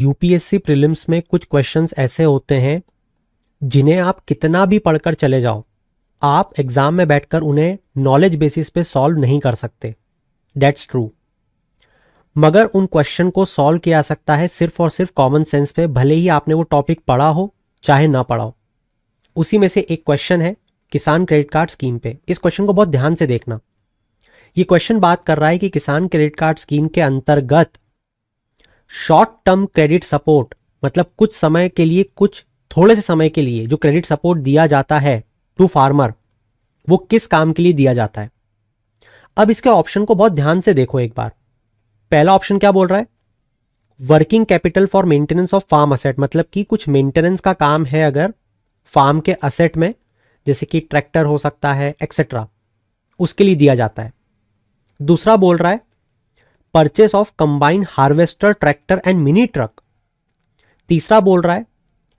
UPSC prelims में कुछ questions ऐसे होते हैं जिन्हें आप कितना भी पढ़कर चले जाओ, आप एग्जाम में बैठकर उन्हें नॉलेज बेसिस पे सॉल्व नहीं कर सकते। That's true. मगर उन क्वेश्चन को सॉल्व किया जा सकता है सिर्फ और सिर्फ कॉमन सेंस पे, भले ही आपने वो टॉपिक पढ़ा हो चाहे ना पढ़ा हो। उसी में से एक क्वेश्चन है किसान क्रेडिट कार्ड स्कीम पे। इस क्वेश्चन को बहुत ध्यान से देखना। ये क्वेश्चन बात कर रहा है कि किसान क्रेडिट कार्ड स्कीम के अंतर्गत शॉर्ट टर्म क्रेडिट सपोर्ट, मतलब कुछ समय के लिए, कुछ थोड़े से समय के लिए जो क्रेडिट सपोर्ट दिया जाता है टू फार्मर, वो किस काम के लिए दिया जाता है। अब इसके ऑप्शन को बहुत ध्यान से देखो एक बार। पहला ऑप्शन क्या बोल रहा है? Working capital for maintenance of farm asset, मतलब कि कुछ मेंटेनेंस का काम है अगर फार्म के असेट में, जैसे कि ट्रैक्टर हो सकता है एक्सेट्रा, उसके लिए दिया जाता है। दूसरा बोल रहा है purchase of combined harvester, tractor and mini truck. तीसरा बोल रहा है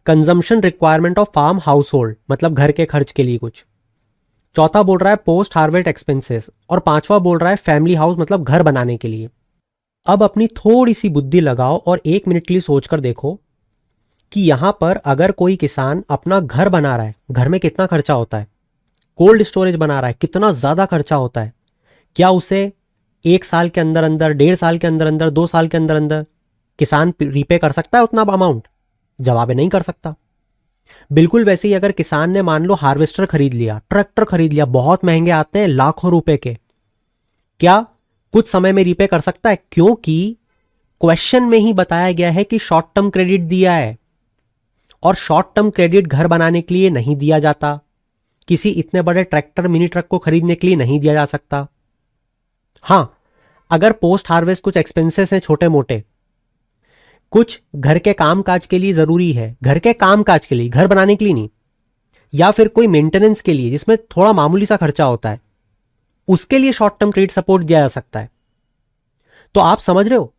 consumption requirement of farm house hold, मतलब घर के खर्च के लिए कुछ। चौथा बोल रहा है पोस्ट हार्वेस्ट एक्सपेंसेस, और पांचवा बोल रहा है फैमिली हाउस, मतलब घर बनाने के लिए। अब अपनी थोड़ी सी बुद्धि लगाओ और 1 मिनट के लिए सोचकर देखो कि यहां पर अगर कोई किसान अपना घर बना रहा है, घर में कितना खर्चा होता है। कोल्ड स्टोरेज बना रहा है, कितना ज्यादा खर्चा होता है। क्या उसे 1 साल के अंदर अंदर, 1.5 साल के अंदर अंदर, 2 साल के अंदर अंदर किसान रीपे कर सकता है उतना अमाउंट? जवाब है नहीं कर सकता। बिल्कुल वैसे ही अगर किसान ने मान लो हार्वेस्टर खरीद लिया, ट्रैक्टर खरीद लिया, बहुत महंगे आते हैं लाखों रुपए के, क्या कुछ समय में रीपे कर सकता है? क्योंकि क्वेश्चन में ही बताया गया है कि शॉर्ट टर्म क्रेडिट दिया है, और शॉर्ट टर्म क्रेडिट घर बनाने के लिए नहीं दिया जाता, किसी इतने बड़े ट्रैक्टर मिनी ट्रक को खरीदने के लिए नहीं दिया जा सकता। हां, अगर पोस्ट हार्वेस्ट कुछ एक्सपेंसेस हैं छोटे मोटे, कुछ घर के काम काज के लिए जरूरी है, घर के काम काज के लिए, घर बनाने के लिए नहीं, या फिर कोई मेंटेनेंस के लिए जिसमें थोड़ा मामूली सा खर्चा होता है, उसके लिए शॉर्ट टर्म क्रेडिट सपोर्ट दिया जा सकता है। तो आप समझ रहे हो,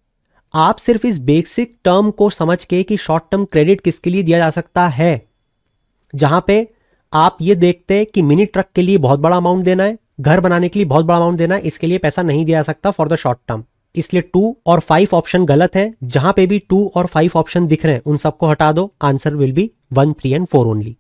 आप सिर्फ इस बेसिक टर्म को समझ के कि शॉर्ट टर्म क्रेडिट किसके लिए दिया जा सकता है, जहां पे आप ये देखते हैं कि मिनी ट्रक के लिए बहुत बड़ा अमाउंट देना है, घर बनाने के लिए बहुत बड़ा अमाउंट देना है, इसके लिए पैसा नहीं दिया जा सकता फॉर द शॉर्ट टर्म। इसलिए 2 और 5 ऑप्शन गलत है। जहां पे भी 2 और 5 ऑप्शन दिख रहे हैं उन सबको हटा दो। Answer will be 1, 3 and 4 only.